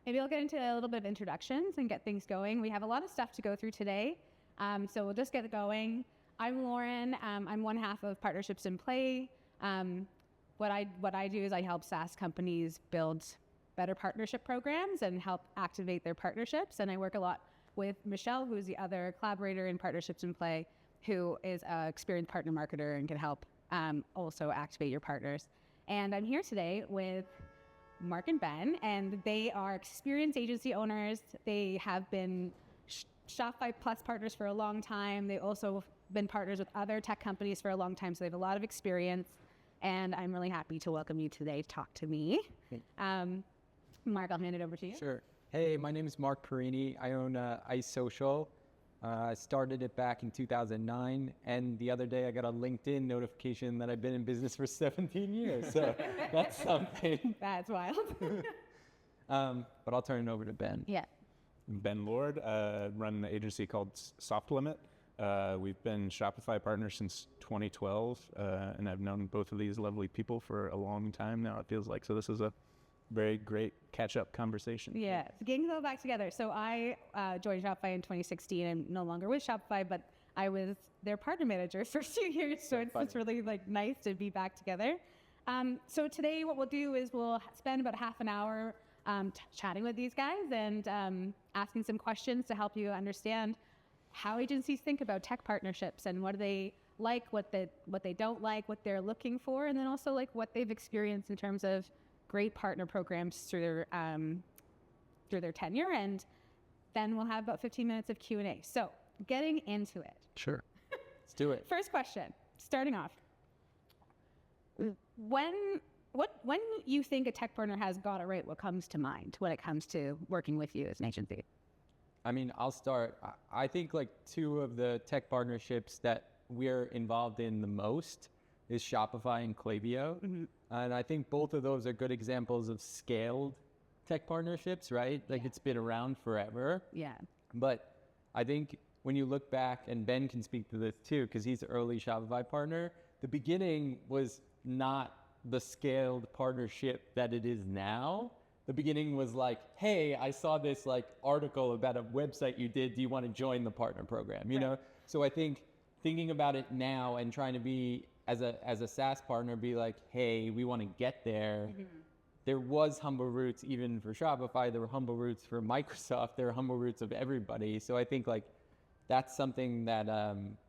Maybe I'll get into a little bit of introductions and get things going. We have a lot of stuff to go through today, so we'll just get it going. I'm Lauren. I'm one half of Partnerships in Play. What I do is I help SaaS companies build better partnership programs and help activate their partnerships. And I work a lot with Michelle, who's the other collaborator in Partnerships in Play, who is an experienced partner marketer and can help also activate your partners. And I'm here today with Mark and Ben, and they are experienced agency owners. They have been Shopify Plus partners for a long time. They've also been partners with other tech companies for a long time, so they have a lot of experience. And I'm really happy to welcome you today to talk to me. Mark, I'll hand it over to you. Sure. Hey, my name is Mark Perini. I own ICEE Social. I started it back in 2009, and the other day I got a LinkedIn notification that I've been in business for 17 years, so that's something. That's wild. But I'll turn it over to Ben. Yeah. Ben Lord, run the agency called Softlimit. We've been Shopify partners since 2012, and I've known both of these lovely people for a long time now, it feels like, so this is a very great catch-up conversation. Yeah, so getting it all back together. So I joined Shopify in 2016. I'm no longer with Shopify, but I was their partner manager for 2 years. So it's really nice to be back together. So today what we'll do is we'll spend about half an hour chatting with these guys and asking some questions to help you understand how agencies think about tech partnerships and what do they like, what they don't like, what they're looking for, and then also what they've experienced in terms of great partner programs through their tenure, and then we'll have about 15 minutes of Q&A. So getting into it. Sure. Let's do it. First question, starting off. When you think a tech partner has got it right, what comes to mind when it comes to working with you as an agency? I mean, I'll start. I think two of the tech partnerships that we're involved in the most is Shopify and Klaviyo. Mm-hmm. And I think both of those are good examples of scaled tech partnerships, right? It's been around forever. Yeah. But I think when you look back, and Ben can speak to this too, because he's an early Shopify partner, the beginning was not the scaled partnership that it is now. The beginning was hey, I saw this article about a website you did. Do you want to join the partner program? You know? So I think thinking about it now and trying to be, as a SaaS partner, be hey, we want to get there. Mm-hmm. There was humble roots even for Shopify. There were humble roots for Microsoft. There were humble roots of everybody. So I think that's something that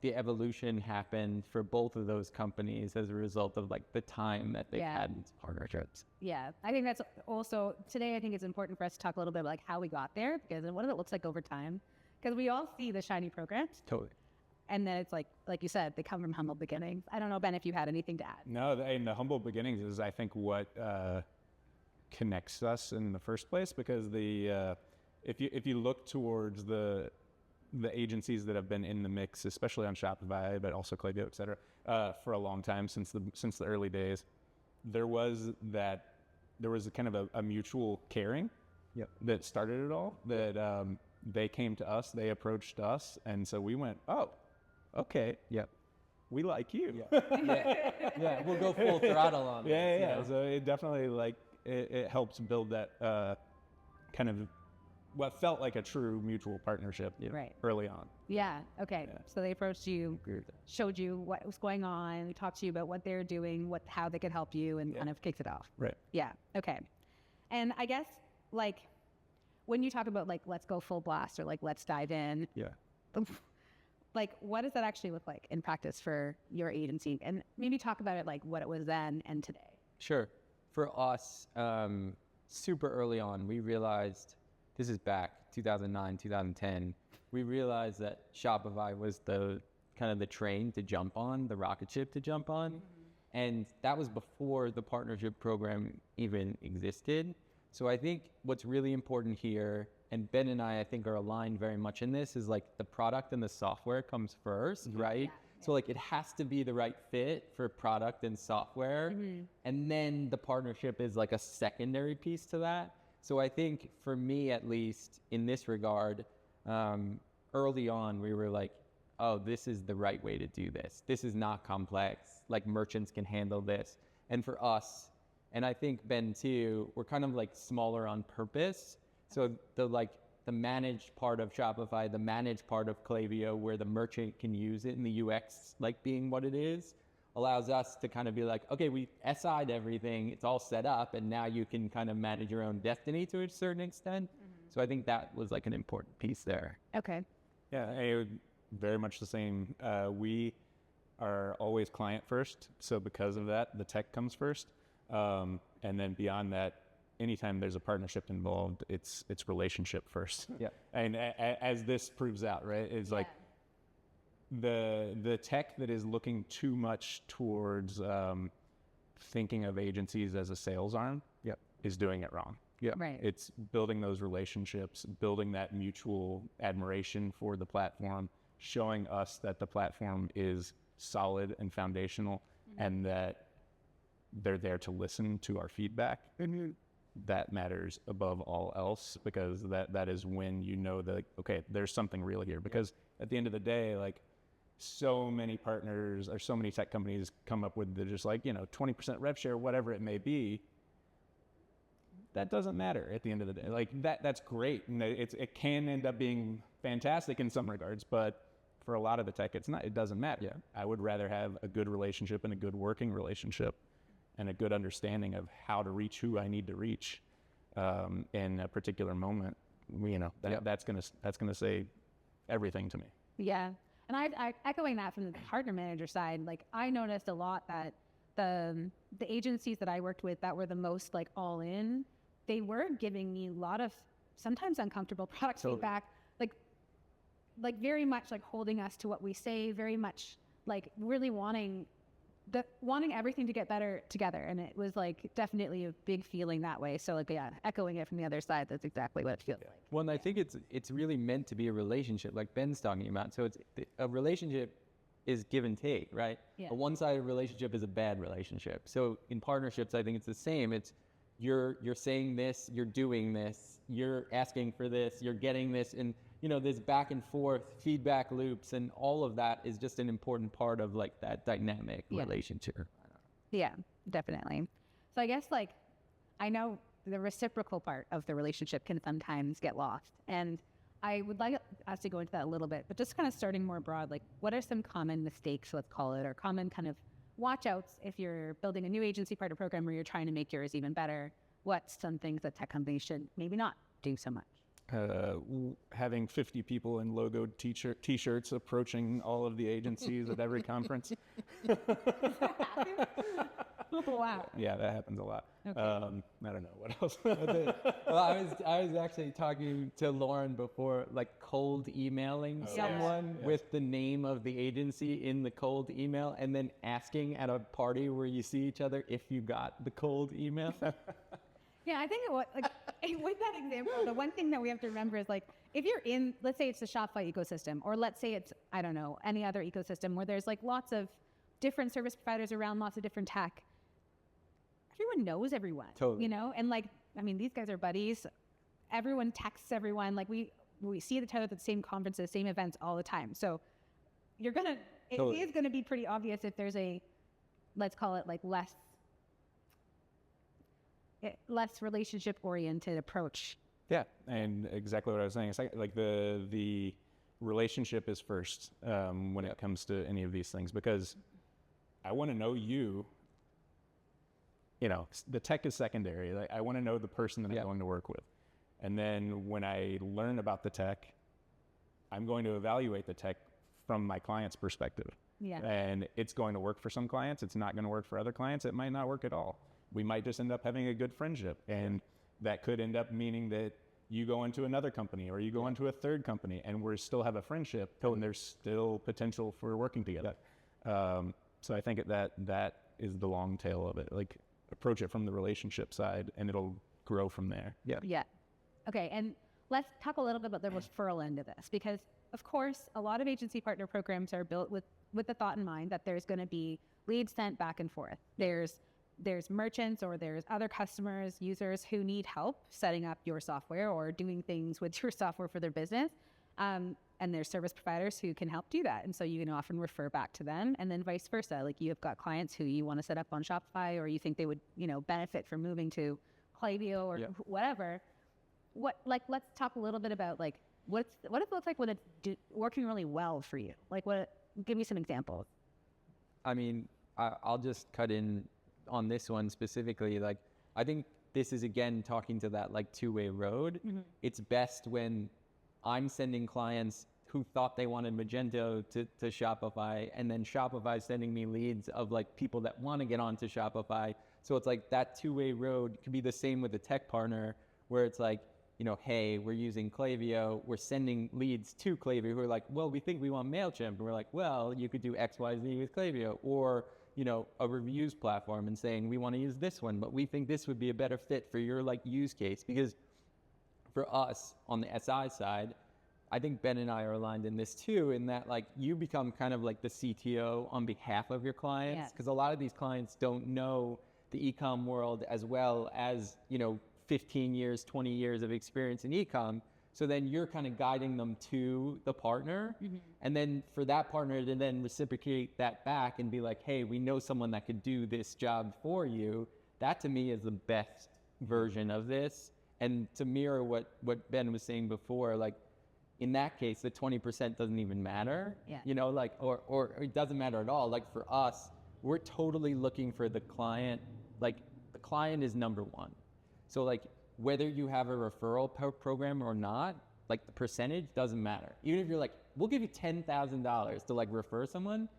the evolution happened for both of those companies as a result of the time that they've had in partnerships. Yeah, I think that's also, today I think it's important for us to talk a little bit about how we got there, because what it looks like over time. Because we all see the shiny programs. Totally. And then it's like you said, they come from humble beginnings. I don't know, Ben, if you had anything to add. No, the humble beginnings is, I think, what connects us in the first place, because if you look towards the agencies that have been in the mix, especially on Shopify, but also Klaviyo, et cetera, for a long time, since the early days, there was a kind of a mutual caring that started it all, that they came to us, they approached us, and so we went, oh, okay, we like you. Yeah, we'll go full throttle on it. Yeah. So it definitely it helps build that kind of what felt like a true mutual partnership early on. Yeah, okay. Yeah. So they approached you, showed you what was going on, talked to you about what they're doing, how they could help you, and kind of kicked it off. Right. Yeah, okay. And I guess, when you talk about, let's go full blast, or, let's dive in. Yeah. What does that actually look like in practice for your agency? And maybe talk about it, what it was then and today. Sure. For us, super early on, we realized, this is back 2009, 2010, we realized that Shopify was the kind of the train to jump on, the rocket ship to jump on. Mm-hmm. And that was before the partnership program even existed. So I think what's really important here, and Ben and I think are aligned very much in this, is the product and the software comes first, mm-hmm. right? Yeah. So it has to be the right fit for product and software. Mm-hmm. And then the partnership is a secondary piece to that. So I think for me, at least in this regard, early on, we were oh, this is the right way to do this. This is not complex. Like merchants can handle this. And for us, and I think Ben too, we're kind of like smaller on purpose. So the managed part of Shopify, the managed part of Klaviyo, where the merchant can use it and the UX like being what it is, allows us to kind of be like, okay, we SI'd everything, it's all set up, and now you can kind of manage your own destiny to a certain extent. So I think that was like an important piece there. Okay. Yeah, very much the same. We are always client first, so because of that, the tech comes first. And then beyond that, anytime there's a partnership involved, it's relationship first. Yeah. And as this proves out, right? It's like the tech that is looking too much towards thinking of agencies as a sales arm is doing it wrong. Yeah. Right. It's building those relationships, building that mutual admiration for the platform, showing us that the platform is solid and foundational, and that they're there to listen to our feedback. That matters above all else, because that is when you know that, okay, there's something real here. Because at the end of the day, like, so many partners or so many tech companies come up with the just like, 20% rev share, whatever it may be. That doesn't matter at the end of the day. Like that's great, and it can end up being fantastic in some regards, but for a lot of the tech, it's not. It doesn't matter. Yeah. I would rather have a good relationship and a good working relationship, and a good understanding of how to reach who I need to reach in a particular moment. That's gonna say everything to me. Yeah, and I echoing that from the partner manager side. Like I noticed a lot that the agencies that I worked with that were the most like all in, they were giving me a lot of sometimes uncomfortable product feedback, like very much like holding us to what we say, very much like really wanting everything to get better together. And it was like definitely a big feeling that way. So like, yeah, echoing it from the other side, that's exactly what it feels like. Well, and I think it's really meant to be a relationship like Ben's talking about. So it's a relationship is give and take, right? Yeah. A one-sided relationship is a bad relationship. So in partnerships, I think it's the same. It's you're saying this, you're doing this, you're asking for this, you're getting this, and this back and forth feedback loops, and all of that is just an important part of like that dynamic relationship. Yeah, definitely. So I guess like I know the reciprocal part of the relationship can sometimes get lost, and I would like us to go into that a little bit, but just kind of starting more broad, like what are some common mistakes, let's call it, or common kind of watch outs if you're building a new agency partner program where you're trying to make yours even better? What's some things that tech companies should maybe not do so much? Having 50 people in logoed t-shirts approaching all of the agencies at every conference. Wow. Yeah, that happens a lot. Okay. I don't know what else. Well, I was actually talking to Lauren before, like cold emailing someone with the name of the agency in the cold email, and then asking at a party where you see each other if you got the cold email. Yeah, I think with that example, the one thing that we have to remember is like, if you're in, let's say it's the Shopify ecosystem, or let's say it's, I don't know, any other ecosystem where there's like lots of different service providers around, lots of different tech, everyone knows everyone, totally. And like, I mean, these guys are buddies. Everyone texts everyone. Like we see each other at the same conferences, same events all the time. So it is going to be pretty obvious if there's a, let's call it like less relationship oriented approach. Yeah, and exactly what I was saying. It's like the relationship is first when it comes to any of these things, because I want to know you. The tech is secondary. Like I want to know the person that I'm going to work with, and then when I learn about the tech, I'm going to evaluate the tech from my client's perspective. Yeah, and it's going to work for some clients. It's not going to work for other clients. It might not work at all. We might just end up having a good friendship, and that could end up meaning that you go into another company or you go into a third company, and we still have a friendship, and there's still potential for working together. So I think that is the long tail of it. Like approach it from the relationship side, and it'll grow from there. Yeah. Okay, and let's talk a little bit about the referral end of this, because of course a lot of agency partner programs are built with the thought in mind that there's going to be leads sent back and forth. There's merchants or there's other customers, users who need help setting up your software or doing things with your software for their business. And there's service providers who can help do that. And so you can often refer back to them, and then vice versa. Like you've got clients who you want to set up on Shopify, or you think they would, benefit from moving to Klaviyo or whatever. Let's talk a little bit about like, what it looks like when it's working really well for you. Like give me some examples. I mean, I'll just cut in on this one specifically. Like, I think this is, again, talking to that like two-way road. Mm-hmm. It's best when I'm sending clients who thought they wanted Magento to Shopify, and then Shopify sending me leads of like people that want to get onto Shopify. So it's like that two-way road could be the same with a tech partner, where it's like, hey, we're using Klaviyo, we're sending leads to Klaviyo who are like, well, we think we want MailChimp. And we're like, well, you could do X, Y, Z with Klaviyo. Or, a reviews platform and saying, we want to use this one, but we think this would be a better fit for your like use case. Because for us on the SI side, I think Ben and I are aligned in this too, in that like you become kind of like the CTO on behalf of your clients. Because a lot of these clients don't know the e-com world as well as, 15 years, 20 years of experience in e-com. So then you're kind of guiding them to the partner. Mm-hmm. And then for that partner to then reciprocate that back and be like, hey, we know someone that could do this job for you. That to me is the best version of this. And to mirror what Ben was saying before, like in that case, the 20% doesn't even matter, or it doesn't matter at all. Like for us, we're totally looking for the client. Like the client is number one. So like whether you have a referral program or not, like the percentage doesn't matter. Even if you're like, we'll give you $10,000 to like refer someone,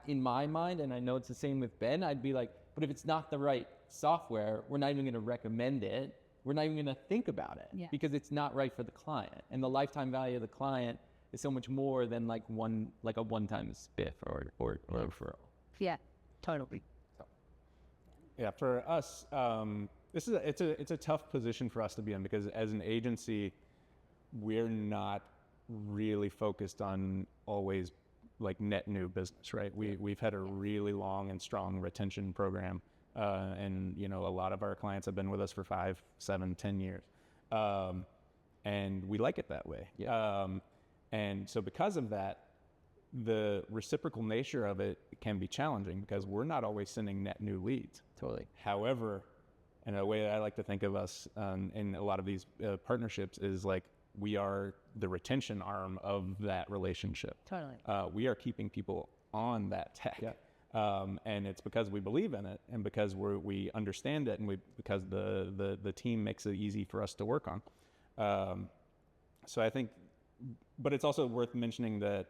in my mind, and I know it's the same with Ben, I'd be like, but if it's not the right software, we're not even going to recommend it. We're not even going to think about it because it's not right for the client. And the lifetime value of the client is so much more than like a one-time spiff or referral. Yeah, totally. So. Yeah, for us, it's a tough position for us to be in, because as an agency, we're not really focused on always like net new business, right? We've had a really long and strong retention program, and a lot of our clients have been with us for 5, 7, 10 years, and we like it that way. Yeah. And so because of that, the reciprocal nature of it can be challenging because we're not always sending net new leads. Totally. However, and a way that I like to think of us in a lot of these partnerships is like we are the retention arm of that relationship. Totally. We are keeping people on that tech. Yeah. And it's because we believe in it, and because we understand it, and because the team makes it easy for us to work on. So I think, but it's also worth mentioning that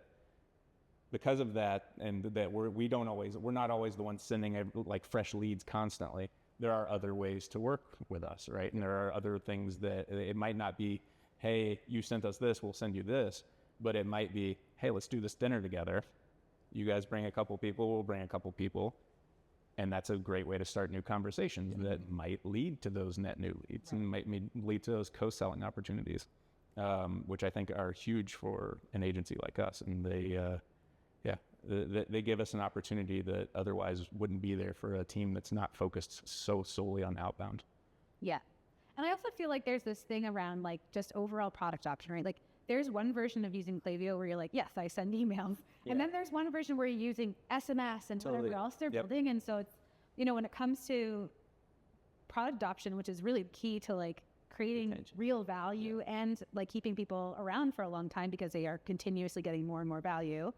because of that, and that we're not always the ones sending like fresh leads constantly. There are other ways to work with us, right? And there are other things that it might not be, hey, you sent us this, we'll send you this. But it might be, hey, let's do this dinner together. You guys bring a couple people, we'll bring a couple people. And that's a great way to start new conversations that might lead to those net new leads and might lead to those co-selling opportunities, which I think are huge for an agency like us. And they give us an opportunity that otherwise wouldn't be there for a team that's not focused so solely on outbound. Yeah. And I also feel like there's this thing around like just overall product option, right? Like there's one version of using Klaviyo where you're like, yes, I send emails. Yeah. And then there's one version where you're using SMS and whatever else they're building. And so it's, when it comes to product adoption, which is really key to like creating real value and like keeping people around for a long time because they are continuously getting more and more value.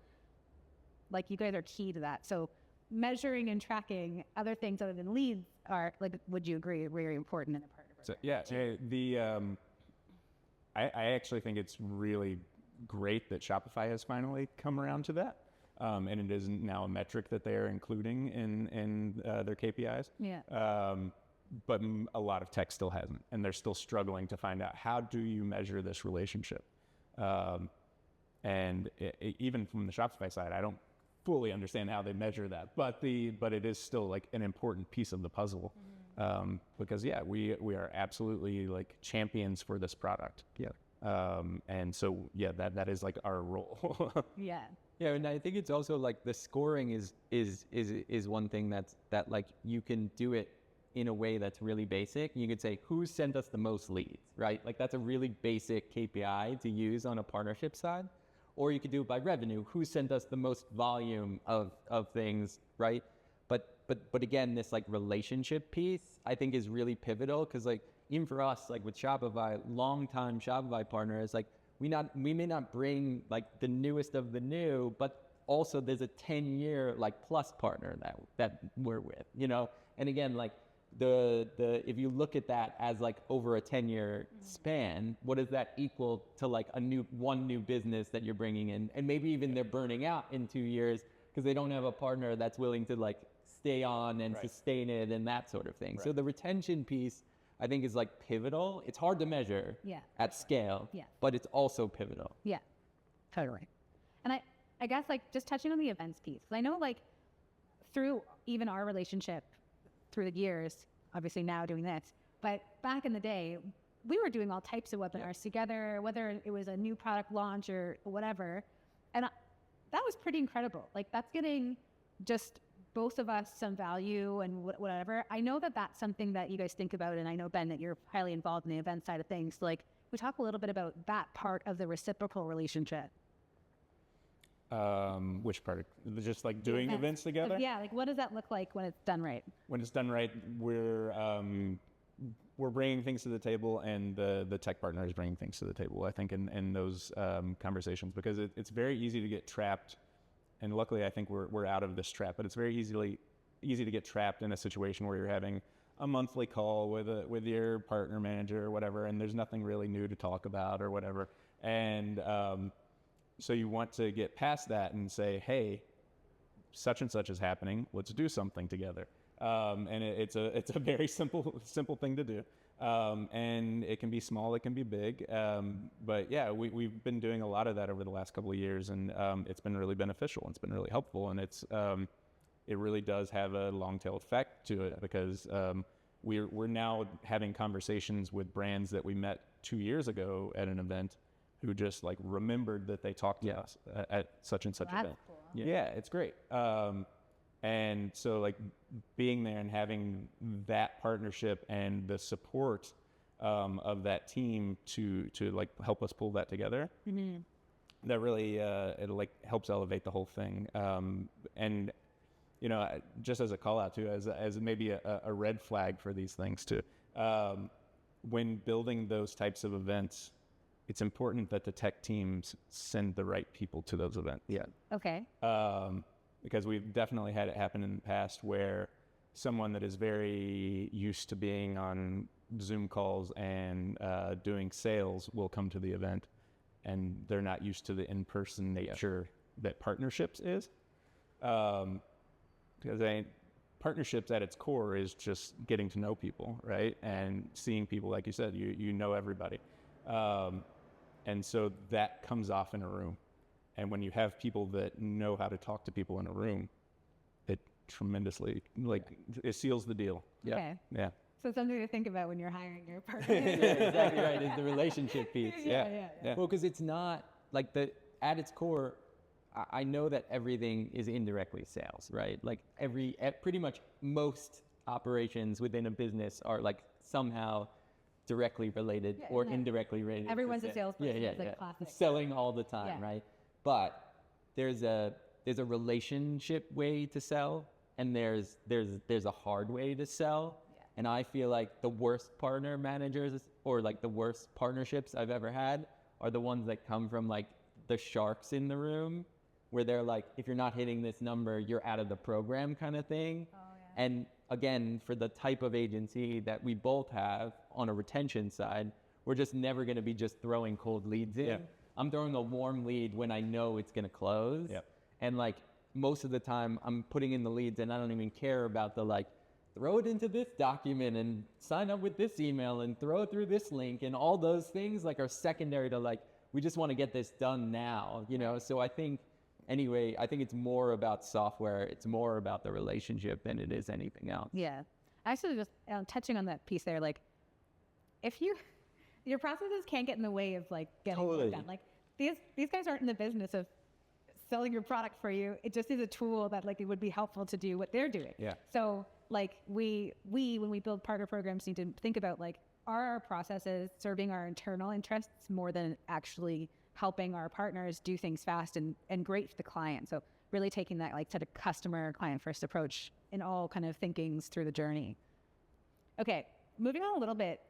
Like you guys are key to that. So measuring and tracking other things other than leads are like, would you agree, very important in a partner program? So, yeah, I actually think it's really great that Shopify has finally come around to that. And it is now a metric that they are including in their KPIs. Yeah. But a lot of tech still hasn't, and they're still struggling to find out, how do you measure this relationship? And even from the Shopify side, I don't fully understand how they measure that, but it is still like an important piece of the puzzle, because we are absolutely like champions for this product. Yeah. And so that is like our role. Yeah. Yeah, and I think it's also like the scoring is one thing that like you can do it in a way that's really basic. You could say, who sent us the most leads, right? Like that's a really basic KPI to use on a partnership side. Or you could do it by revenue. Who sent us the most volume of things, right? But again, this like relationship piece, I think is really pivotal, because like even for us, like with Shopify, longtime Shopify partners, like we may not bring like the newest of the new, but also there's a 10-year like plus partner that we're with, you know? And again, like the if you look at that as like over a 10-year span, what does that equal to like one new business that you're bringing in? And maybe even they're burning out in 2 years because they don't have a partner that's willing to like stay on and sustain it and that sort of thing. So the retention piece, I think, is like pivotal. It's hard to measure at scale, but it's also pivotal. Yeah, totally. And I guess like just touching on the events piece, 'cause I know like through even our relationship through the years, obviously now doing this, but back in the day, we were doing all types of webinars together, whether it was a new product launch or whatever. And that was pretty incredible. Like that's getting just both of us some value and whatever. I know that that's something that you guys think about, and I know, Ben, that you're highly involved in the event side of things. So, like, we talk a little bit about that part of the reciprocal relationship. Which part? Just like doing events together? Yeah, like what does that look like when it's done right? When it's done right, we're bringing things to the table, and the tech partner is bringing things to the table, I think, in those conversations, because it's very easy to get trapped. And luckily, I think we're out of this trap. But it's very easy to get trapped in a situation where you're having a monthly call with your partner manager or whatever, and there's nothing really new to talk about or whatever. And so you want to get past that and say, hey, such and such is happening. Let's do something together. And it's a very simple thing to do. And it can be small, it can be big. But yeah, we've been doing a lot of that over the last couple of years, and it's been really beneficial. It's been really helpful, and it really does have a long tail effect to it, because we're now having conversations with brands that we met 2 years ago at an event, who just like remembered that they talked to us at such and such event. Cool. Yeah, it's great. And so like being there and having that partnership and the support of that team to like help us pull that together, that really it like helps elevate the whole thing. And you know, just as a call out too, as maybe a red flag for these things too, when building those types of events, it's important that the tech teams send the right people to those events. Yeah. Okay. Because we've definitely had it happen in the past where someone that is very used to being on Zoom calls and doing sales will come to the event, and they're not used to the in-person nature that partnerships is. Because partnerships at its core is just getting to know people, right? And seeing people, like you said, you know everybody. And so that comes off in a room. And when you have people that know how to talk to people in a room, it tremendously, it seals the deal. Yeah. Okay. Yeah. So something to think about when you're hiring your partner. Yeah, exactly right. Is the relationship piece. Yeah. Well, because it's not like at its core, I know that everything is indirectly sales, right? Like pretty much most operations within a business are like somehow directly related or indirectly related. Everyone's a salesperson. It's like classic. Selling all the time, right? But there's a relationship way to sell, and there's a hard way to sell. Yeah. And I feel like the worst partner managers or like the worst partnerships I've ever had are the ones that come from like the sharks in the room, where they're like, if you're not hitting this number, you're out of the program kind of thing. Oh, yeah. And again, for the type of agency that we both have on a retention side, we're just never going to be just throwing cold leads in. Yeah. I'm throwing a warm lead when I know it's going to close. Yep. And like most of the time I'm putting in the leads and I don't even care about the like, throw it into this document and sign up with this email and throw it through this link, and all those things like are secondary to like, we just want to get this done now, you know? So I think it's more about software. It's more about the relationship than it is anything else. Yeah. Actually, just touching on that piece there, like if your processes can't get in the way of like getting it done. Like these guys aren't in the business of selling your product for you. It just is a tool that like it would be helpful to do what they're doing. Yeah. So like we when we build partner programs need to think about like, are our processes serving our internal interests more than actually helping our partners do things fast and great for the client? So really taking that like sort of customer client first approach in all kind of thinkings through the journey. Okay, moving on a little bit,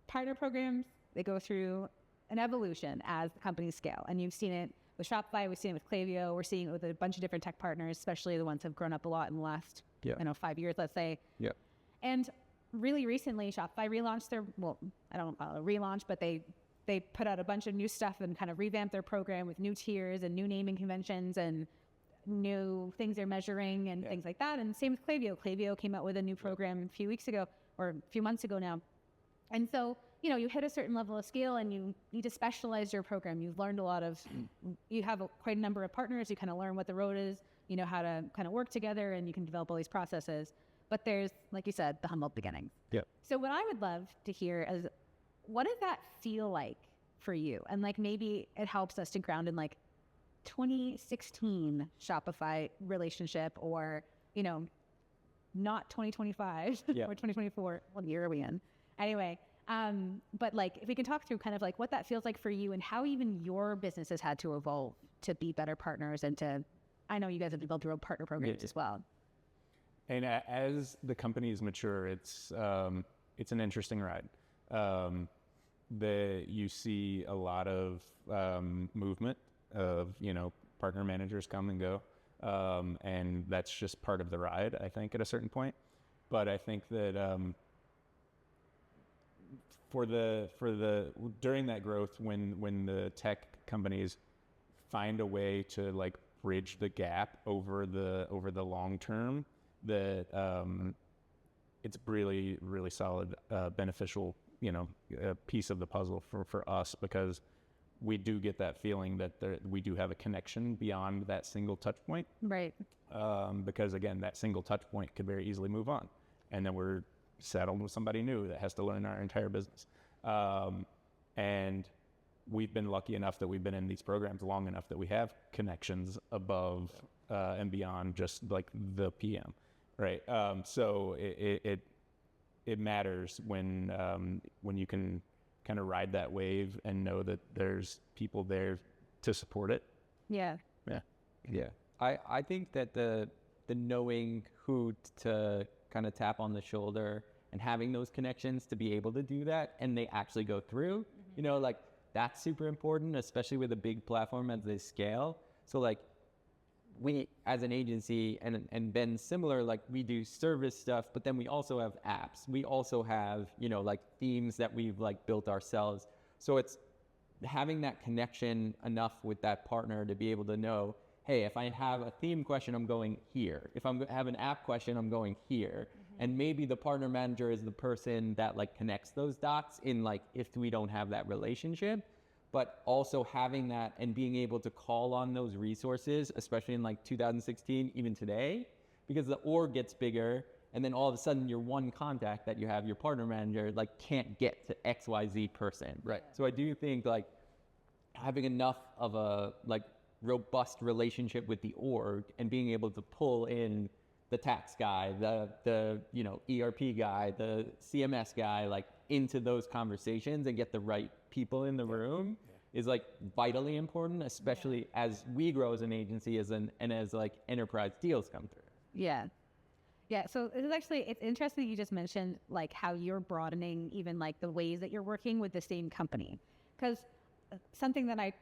partner programs, they go through an evolution as the companies scale. And you've seen it with Shopify, we've seen it with Klaviyo, we're seeing it with a bunch of different tech partners, especially the ones that have grown up a lot in the last, 5 years, let's say. Yeah. And really recently, Shopify relaunched their, well, I don't call it a relaunch, but they put out a bunch of new stuff and kind of revamped their program with new tiers and new naming conventions and new things they're measuring and things like that. And same with Klaviyo. Klaviyo came out with a new program a few weeks ago or a few months ago now. And so, you hit a certain level of scale and you need to specialize your program. You've learned a lot of, you have quite a number of partners. You kind of learn what the road is, you know how to kind of work together and you can develop all these processes. But there's, like you said, the humble beginning. Yep. So what I would love to hear is, what does that feel like for you? And like maybe it helps us to ground in like 2016 Shopify relationship or, not 2025 or 2024. What year are we in? Anyway, but like if we can talk through kind of like what that feels like for you and how even your business has had to evolve to be better partners and to, I know you guys have developed your own partner programs as well. And as the companies mature, it's an interesting ride. You see a lot of movement of, partner managers come and go. And that's just part of the ride, I think, at a certain point. But I think that during that growth, when the tech companies find a way to like bridge the gap over the long term, that it's really, really solid, beneficial, piece of the puzzle for us, because we do get that feeling that we do have a connection beyond that single touch point. Right. Because again, that single touch point could very easily move on. And then we're settled with somebody new that has to learn our entire business. And we've been lucky enough that we've been in these programs long enough that we have connections above and beyond just like the PM, right? So it matters when you can kind of ride that wave and know that there's people there to support it. Yeah. I think that the knowing who to kind of tap on the shoulder and having those connections to be able to do that and they actually go through, like that's super important, especially with a big platform as they scale. So like we as an agency and Ben similar, like we do service stuff, but then we also have apps. We also have, like themes that we've like built ourselves. So it's having that connection enough with that partner to be able to know, hey, if I have a theme question, I'm going here. If I have an app question, I'm going here. And maybe the partner manager is the person that like connects those dots in like, if we don't have that relationship, but also having that and being able to call on those resources, especially in like 2016, even today, because the org gets bigger and then all of a sudden your one contact that you have, your partner manager, like can't get to XYZ person. Right. So I do think like having enough of a like robust relationship with the org and being able to pull in the tax guy, the ERP guy, the CMS guy, like into those conversations and get the right people in the room is like vitally important, especially as we grow as an agency and as like enterprise deals come through. Yeah. So it's interesting that you just mentioned like how you're broadening even like the ways that you're working with the same company, because something that I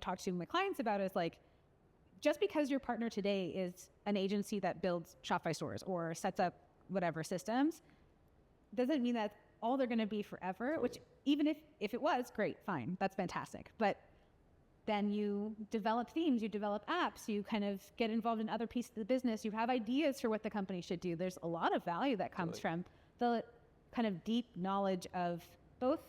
talk to my clients about is like, just because your partner today is an agency that builds Shopify stores or sets up whatever systems, doesn't mean that all they're going to be forever, which even if it was, great, fine, that's fantastic. But then you develop themes, you develop apps, you kind of get involved in other pieces of the business, you have ideas for what the company should do. There's a lot of value that comes from the kind of deep knowledge of both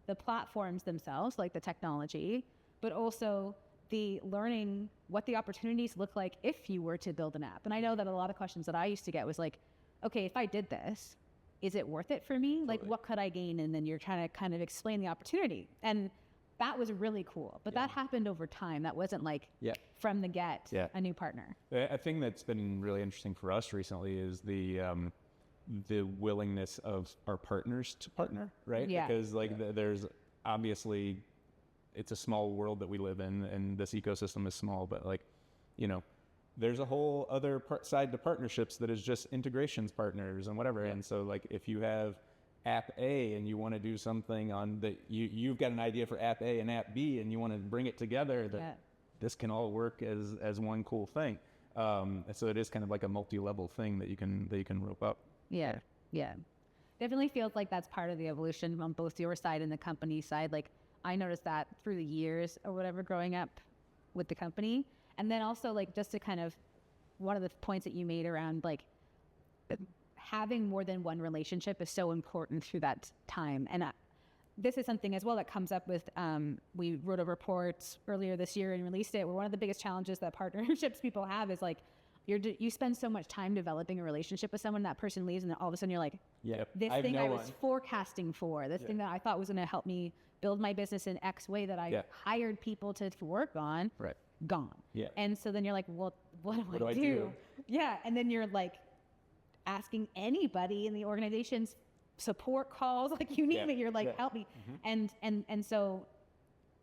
the platforms themselves, like the technology, but also the learning what the opportunities look like if you were to build an app. And I know that a lot of questions that I used to get was like, okay, if I did this, is it worth it for me? Like, what could I gain? And then you're trying to kind of explain the opportunity. And that was really cool. But that happened over time. That wasn't like from the get, a new partner. A thing that's been really interesting for us recently is the the willingness of our partners to partner, right? Yeah. Because there's obviously, it's a small world that we live in, and this ecosystem is small, but like, you know, there's a whole other side to partnerships that is just integrations partners and whatever. And so like, if you have app A and you want to do something on the, you've got an idea for app A and app B and you want to bring it together, that this can all work as one cool thing. So it is kind of like a multi-level thing that you can rope up. Yeah. Definitely feels like that's part of the evolution on both your side and the company side. Like I noticed that through the years or whatever growing up with the company. And then also like just to kind of, one of the points that you made around like having more than one relationship is so important through that time. And this is something as well that comes up with, we wrote a report earlier this year and released it, where one of the biggest challenges that partnerships people have is like, you spend so much time developing a relationship with someone, that person leaves, and then all of a sudden you're like, this thing I was forecasting for, this thing that I thought was going to help me build my business in X way that I hired people to work on, gone. Yeah. And so then you're like, well, what do I do? Yeah. And then you're like asking anybody in the organization's support calls, like you name it, you're like, help me. And so,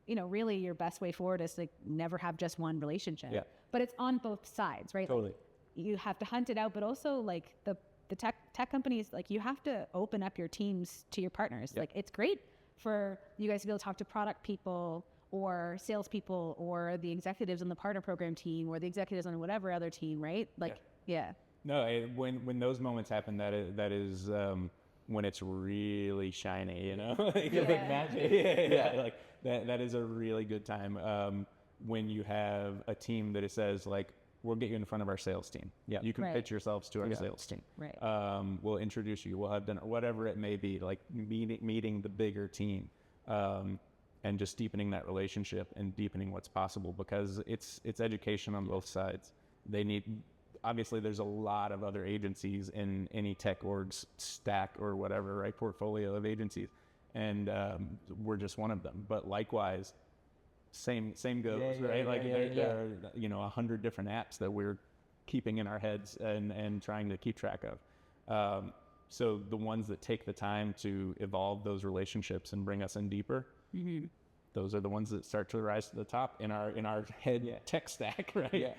you know, really your best way forward is to never have just one relationship. Yeah. But it's on both sides, right? Totally. Like, you have to hunt it out, but also like the tech companies, like you have to open up your teams to your partners. Like it's great for you guys to be able to talk to product people or salespeople or the executives on the partner program team or the executives on whatever other team, right? Like, No, when those moments happen, that is when it's really shiny, you know, like magic. Like that is a really good time when you have a team that it says like, we'll get you in front of our sales team. Yeah, you can pitch yourselves to our sales team. Right. We'll introduce you. We'll have dinner, whatever it may be. Like meeting the bigger team, and just deepening that relationship and deepening what's possible, because it's education on both sides. They need. Obviously, there's a lot of other agencies in any tech org's stack or whatever, right? Portfolio of agencies, and we're just one of them. But likewise, same goes, right? There are 100 different apps that we're keeping in our heads and trying to keep track of. So the ones that take the time to evolve those relationships and bring us in deeper, those are the ones that start to rise to the top in our head tech stack, right?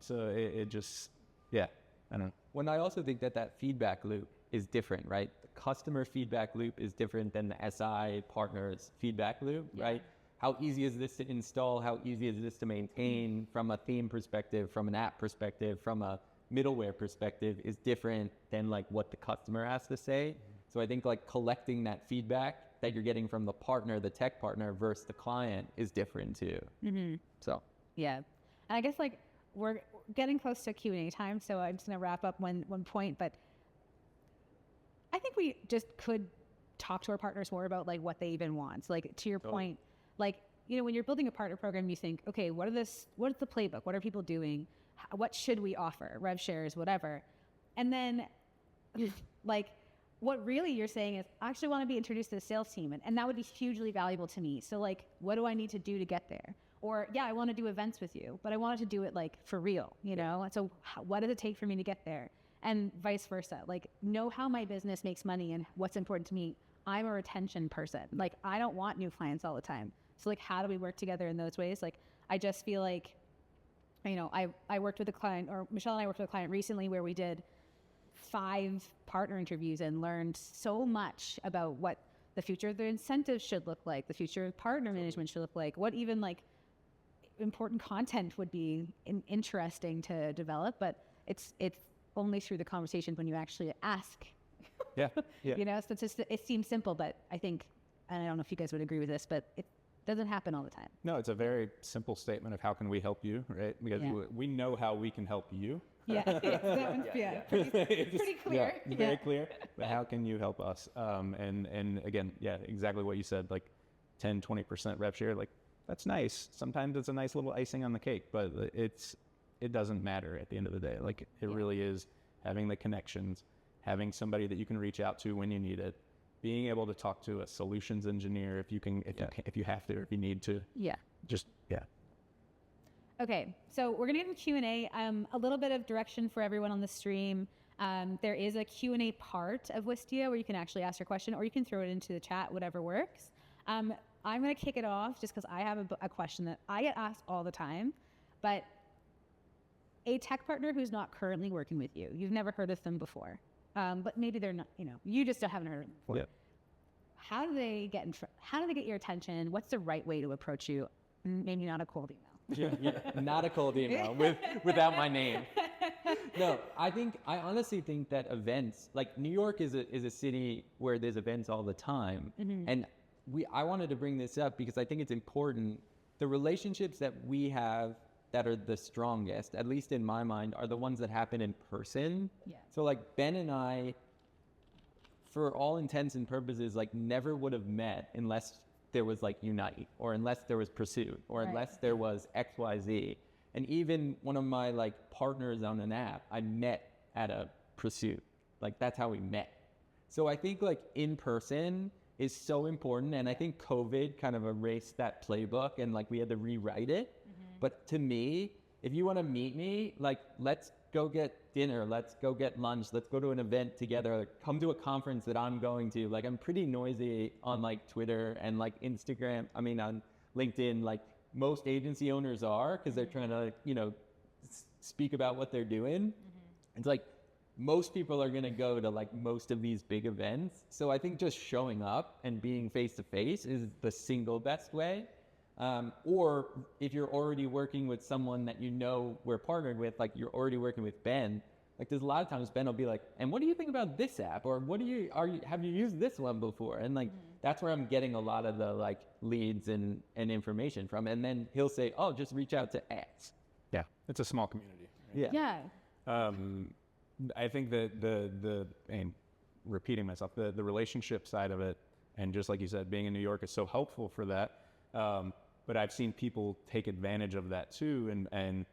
So it just, I don't know. When I also think that feedback loop is different, right? The customer feedback loop is different than the SI partner's feedback loop, right? How easy is this to install? How easy is this to maintain from a theme perspective, from an app perspective, from a middleware perspective is different than like what the customer has to say. So I think like collecting that feedback that you're getting from the partner, the tech partner versus the client is different too. So. Yeah. And I guess like we're getting close to Q&A time, so I'm just going to wrap up one point, but I think we just could talk to our partners more about like what they even want. So like to your point, like, you know, when you're building a partner program, you think, okay, what is the playbook? What are people doing? What should we offer? Rev shares, whatever. And then like what really you're saying is, I actually want to be introduced to the sales team, and that would be hugely valuable to me. So like, what do I need to do to get there? Or I want to do events with you, but I wanted to do it like for real, you know? And so what does it take for me to get there? And vice versa. Like, know how my business makes money and what's important to me. I'm a retention person. Like, I don't want new clients all the time. So like, how do we work together in those ways? Like, I just feel like, you know, I worked with a client, or Michelle and I worked with a client recently where we did 5 partner interviews and learned so much about what the future of their incentives should look like, the future of partner management should look like, what even like important content would be interesting to develop. But it's only through the conversations when you actually ask. You know, so it seems simple, but I think, and I don't know if you guys would agree with this, but it doesn't happen all the time. No, it's a very simple statement of how can we help you, right? Because we know how we can help you. Pretty clear. Very clear. But how can you help us? And again, exactly what you said, like 10, 20% rev share, like that's nice. Sometimes it's a nice little icing on the cake, but it doesn't matter at the end of the day. Like it really is having the connections, having somebody that you can reach out to when you need it, being able to talk to a solutions engineer if you have to, or if you need to. Okay, so we're gonna get into Q&A. A little bit of direction for everyone on the stream. There is a Q&A part of Wistia where you can actually ask your question, or you can throw it into the chat, whatever works. I'm going to kick it off just because I have a question that I get asked all the time. But a tech partner who's not currently working with you, you've never heard of them before, but maybe they're not, you just haven't heard of them before. Yeah. How do they get your attention? What's the right way to approach you? Maybe not a cold email. Yeah, not a cold email without my name. No, I honestly think that events, like New York is a city where there's events all the time. Mm-hmm. And I wanted to bring this up because I think it's important. The relationships that we have that are the strongest, at least in my mind, are the ones that happen in person. Yeah. So like Ben and I, for all intents and purposes, like never would have met unless there was like Unite, or unless there was Pursuit, or unless there was XYZ. And even one of my like partners on an app, I met at a Pursuit. Like that's how we met. So I think like in person is so important. And I think COVID kind of erased that playbook and like we had to rewrite it. Mm-hmm. But to me, if you want to meet me, like let's go get dinner, let's go get lunch, let's go to an event together, come to a conference that I'm going to. Like I'm pretty noisy on like Twitter and like Instagram, on LinkedIn, like most agency owners are, because they're trying to, speak about what they're doing. Mm-hmm. It's like most people are going to go to like most of these big events. So I think just showing up and being face to face is the single best way. Or if you're already working with someone that we're partnered with, like you're already working with Ben, like there's a lot of times Ben will be like, and what do you think about this app? Or have you used this one before? And like, that's where I'm getting a lot of the like leads and information from. And then he'll say, oh, just reach out to X. Yeah. It's a small community. Right? Yeah. I think that and repeating myself, the relationship side of it, and just like you said, being in New York is so helpful for that. But I've seen people take advantage of that too. And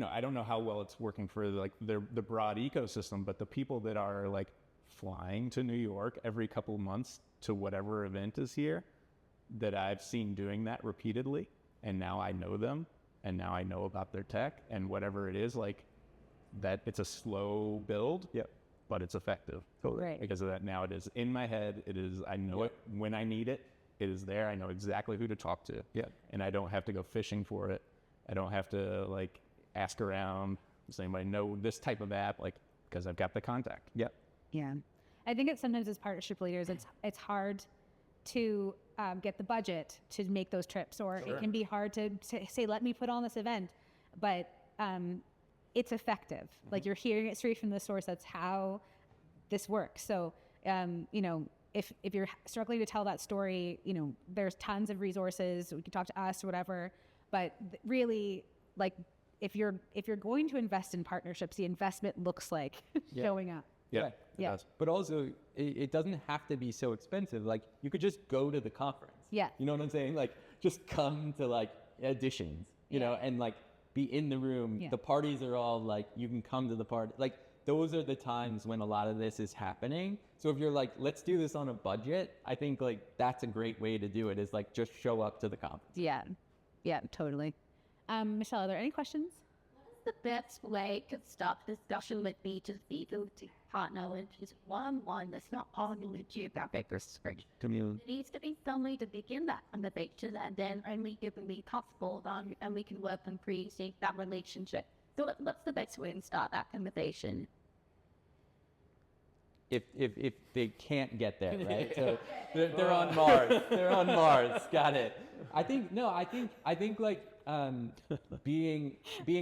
I don't know how well it's working for like the broad ecosystem, but the people that are like flying to New York every couple months to whatever event is here, that I've seen doing that repeatedly. And now I know them, and now I know about their tech and whatever it is, like that it's a slow build, but it's effective. Totally. Right. Because of that, now it is in my head. I know it when I need it. It is there. I know exactly who to talk to. Yeah. And I don't have to go fishing for it. I don't have to like ask around. Does anybody know this type of app? Like, because I've got the contact. Yeah. Yeah. I think sometimes as partnership leaders, it's hard to get the budget to make those trips, or it can be hard to say, let me put on this event, but it's effective. Mm-hmm. Like you're hearing it straight from the source. That's how this works. So, if you're struggling to tell that story, there's tons of resources. We can talk to us or whatever, but really, like if you're going to invest in partnerships, the investment looks like showing up. Yeah. Yeah. But also, it doesn't have to be so expensive. Like you could just go to the conference. Yeah. You know what I'm saying? Like just come to like editions, you know, and like be in the room. Yeah. The parties are all like, you can come to the party. Like those are the times when a lot of this is happening. So if you're like, let's do this on a budget, I think like that's a great way to do it, is like just show up to the conference. Yeah. Yeah, totally. Michelle, are there any questions? What is the best way to start discussion with B2C to partner with just one-on-one that's not only with geographic restriction? It needs to be some way to begin that conversation, and then only given me possible, and we can work on creating that relationship. So what's the best way to start that conversation? If they can't get there, right? So they're on Mars. They're on Mars. Got it. I think like being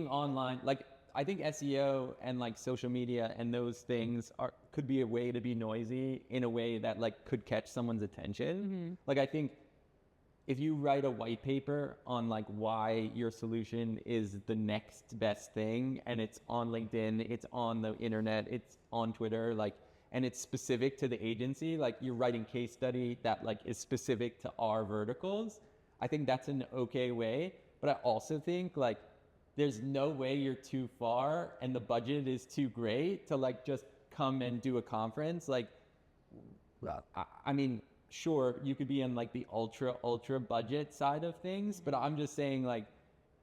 online, like I think SEO and like social media and those things could be a way to be noisy in a way that like could catch someone's attention. Mm-hmm. Like I think if you write a white paper on like why your solution is the next best thing, and it's on LinkedIn, it's on the internet, it's on Twitter, like, and it's specific to the agency, like you're writing case study that like is specific to our verticals, I think that's an okay way. But I also think like there's no way you're too far and the budget is too great to like just come and do a conference. Like, I mean, sure, you could be in like the ultra budget side of things, but I'm just saying like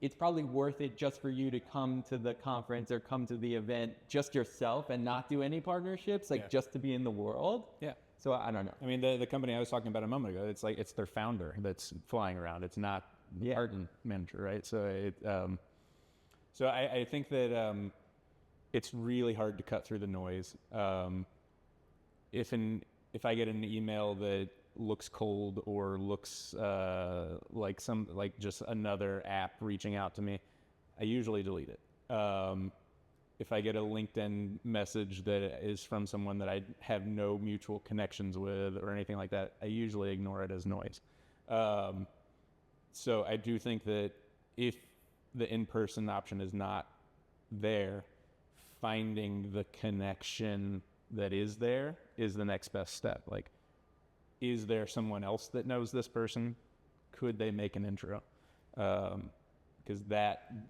it's probably worth it just for you to come to the conference or come to the event just yourself and not do any partnerships, like just to be in the world. Yeah. So I don't know. I mean, the company I was talking about a moment ago, it's like, it's their founder that's flying around. It's not the art manager, right? So I think that it's really hard to cut through the noise. If I get an email that looks cold or looks like just another app reaching out to me, I usually delete it. If I get a LinkedIn message that is from someone that I have no mutual connections with or anything like that, I usually ignore it as noise. So I do think that if the in-person option is not there, finding the connection that is there is the next best step. Like, is there someone else that knows this person? Could they make an intro? Because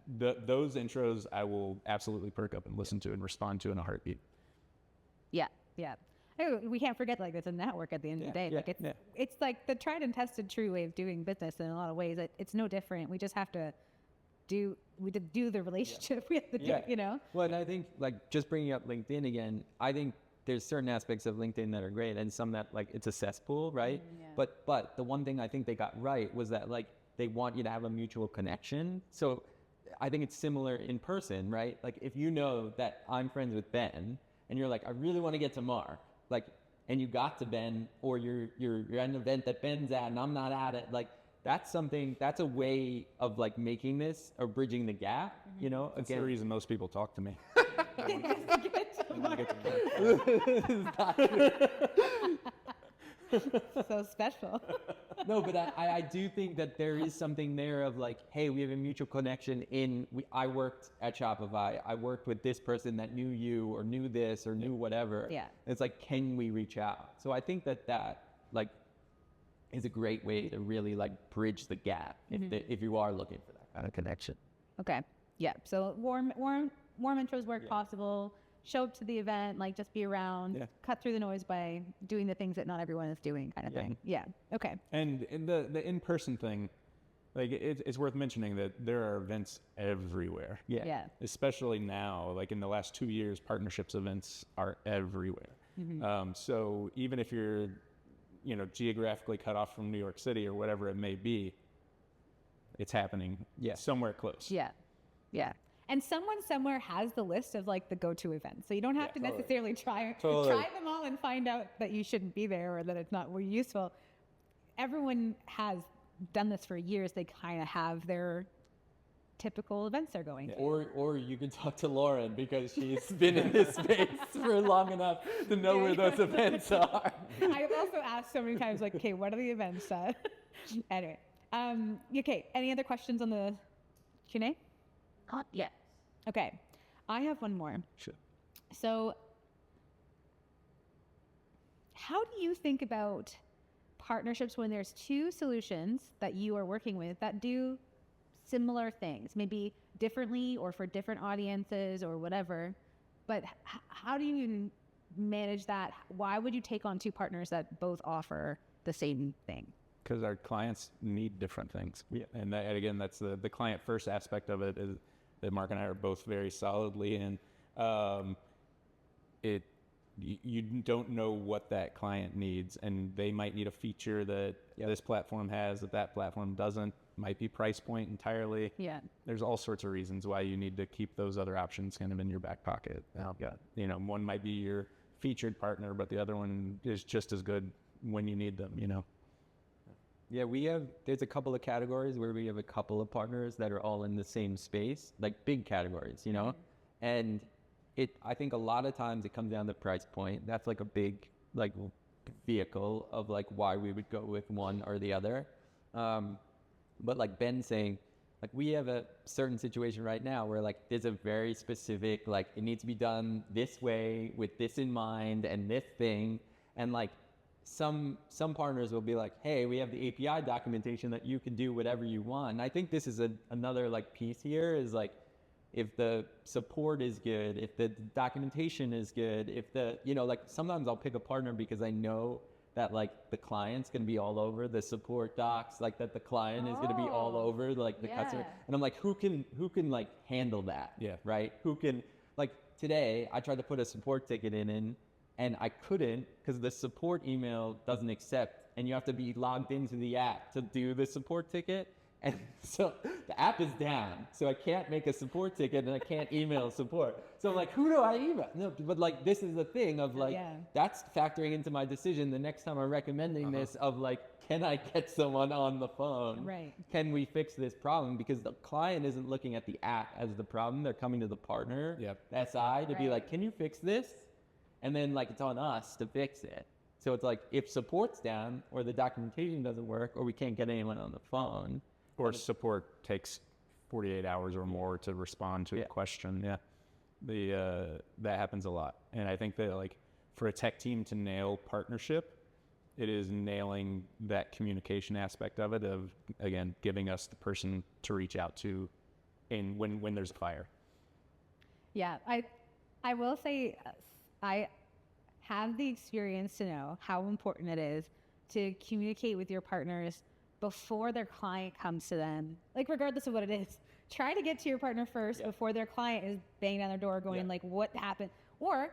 those intros I will absolutely perk up and listen to and respond to in a heartbeat. Yeah. We can't forget, like, it's a network at the end of the day. Like, it's like the tried and tested true way of doing business in a lot of ways. It's no different. We just have to do the relationship. We have to do it, you know? Well, and I think, like, just bringing up LinkedIn again, I think there's certain aspects of LinkedIn that are great and some that, like, it's a cesspool, right? But the one thing I think they got right was that, like, they want you to have a mutual connection. So I think it's similar in person, right? Like, if you know that I'm friends with Ben and you're like, I really want to get to Mar, like, and you got to Ben, or you're at an event that Ben's at and I'm not at it, like, that's a way of, like, making this or bridging the gap, you know? That's the reason most people talk to me. So special. No, but I do think that there is something there of, like, hey, we have a mutual connection I worked at Shopify. I worked with this person that knew you or knew this or knew whatever. Yeah. It's like, can we reach out? So I think that like is a great way to really, like, bridge the gap if you are looking for that kind of connection. Okay. Yeah. So warm intros where possible. Show up to the event, like, just be around, cut through the noise by doing the things that not everyone is doing, kind of thing. Yeah. Okay. And the in-person thing, like, it's worth mentioning that there are events everywhere. Yeah. Especially now, like, in the last 2 years, partnerships events are everywhere. So even if you're, geographically cut off from New York City or whatever it may be, it's happening somewhere close. Yeah. And someone somewhere has the list of, like, the go-to events. So you don't have to necessarily try them all and find out that you shouldn't be there or that it's not really useful. Everyone has done this for years. They kind of have their typical events they're going to. Or you can talk to Lauren because she's been in this space for long enough to know where those events are. I've also asked so many times, like, okay, what are the events? Anyway. Okay, any other questions on the Q&A? Not yet. Okay, I have one more. Sure. So, how do you think about partnerships when there's two solutions that you are working with that do similar things, maybe differently or for different audiences or whatever, but how do you manage that? Why would you take on two partners that both offer the same thing? Because our clients need different things. Yeah. And again, that's the client first aspect of it is that Mark and I are both very solidly in. You don't know what that client needs, and they might need a feature that this platform has that platform doesn't. Might be price point entirely. Yeah. There's all sorts of reasons why you need to keep those other options kind of in your back pocket. One might be your featured partner, but the other one is just as good when you need them. Yeah, there's a couple of categories where we have a couple of partners that are all in the same space, like big categories, and I think a lot of times it comes down to price point. That's like a big, like, vehicle of, like, why we would go with one or the other. But like Ben's saying, like, we have a certain situation right now where, like, there's a very specific, like, it needs to be done this way with this in mind and this thing. And, like, some partners will be like, hey, we have the API documentation that you can do whatever you want. And I think this is another, like, piece here is, like, if the support is good, if the documentation is good, if like, sometimes I'll pick a partner because I know that like the client's going to be all over the support docs, like that the client is going to be all over like the customer. And I'm like, who can like handle that? Yeah. Right. Who can, like today I tried to put a support ticket in and I couldn't because the support email doesn't accept, and you have to be logged into the app to do the support ticket. And so the app is down, so I can't make a support ticket and I can't email support. So I'm like, who do I email? No, but like, this is the thing of like, that's factoring into my decision the next time I'm recommending this of like, can I get someone on the phone? Right. Can we fix this problem? Because the client isn't looking at the app as the problem. They're coming to the partner, the SI, to be like, can you fix this? And then like, it's on us to fix it. So it's like, if support's down or the documentation doesn't work or we can't get anyone on the phone, or support takes 48 hours or more to respond to a question. That happens a lot. And I think that like for a tech team to nail partnership, it is nailing that communication aspect of it, of again, giving us the person to reach out to when there's a fire. Yeah, I will say I have the experience to know how important it is to communicate with your partners before their client comes to them. Like regardless of what it is, try to get to your partner first before their client is banging down their door going like, what happened? Or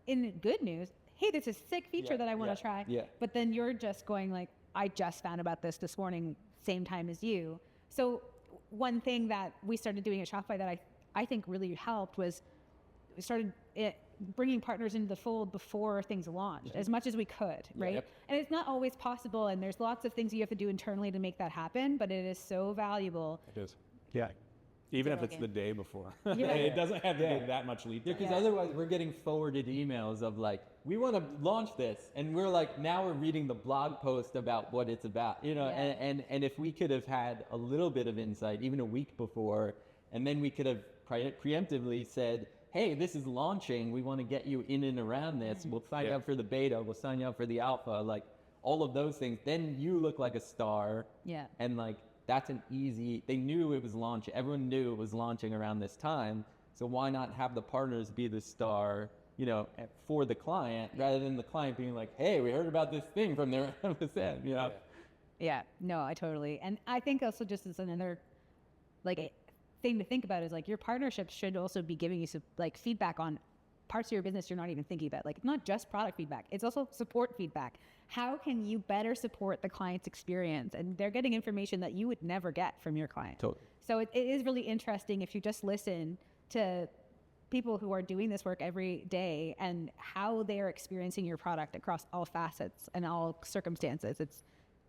in good news, hey, this is a sick feature that I want to try. But then you're just going like, I just found about this morning, same time as you. So one thing that we started doing at Shopify that I think really helped was we started bringing partners into the fold before things launched as much as we could, right? And it's not always possible, and there's lots of things you have to do internally to make that happen, but it is so valuable. It is. Yeah. Even if it's the day before. It doesn't have to be that much lead time. Because otherwise we're getting forwarded emails of like, we want to launch this. And we're like, now we're reading the blog post about what it's about, you know, and if we could have had a little bit of insight, even a week before, and then we could have preemptively said, hey, this is launching. We want to get you in and around this. We'll sign you up for the beta. We'll sign you up for the alpha. Like all of those things. Then you look like a star. Yeah. And like, that's an easy, they knew it was launching. Everyone knew it was launching around this time. So why not have the partners be the star, you know, for the client rather than the client being like, hey, we heard about this thing from their MSN, you know? Yeah, no, I totally. And I think also just as another, like, thing to think about is like your partnerships should also be giving you some like feedback on parts of your business you're not even thinking about. Like, it's not just product feedback, it's also support feedback. How can you better support the client's experience? And they're getting information that you would never get from your client. Totally. So it is really interesting if you just listen to people who are doing this work every day and how they're experiencing your product across all facets and all circumstances.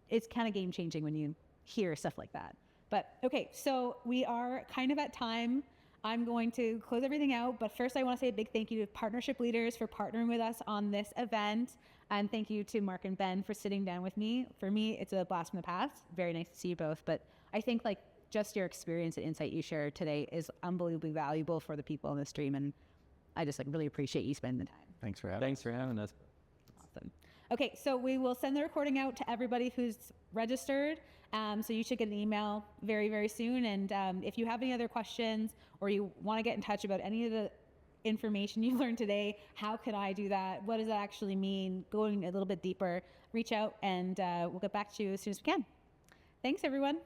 It's kind of game changing when you hear stuff like that. But okay, so we are kind of at time. I'm going to close everything out, but first I want to say a big thank you to partnership leaders for partnering with us on this event. And thank you to Mark and Ben for sitting down with me. For me, it's a blast from the past. Very nice to see you both. But I think like just your experience and insight you shared today is unbelievably valuable for the people in the stream. And I just like really appreciate you spending the time. Thanks for having us. Awesome. Okay, so we will send the recording out to everybody who's registered. So you should get an email very, very soon. And if you have any other questions or you want to get in touch about any of the information you learned today, how can I do that? What does that actually mean? Going a little bit deeper, reach out and we'll get back to you as soon as we can. Thanks, everyone.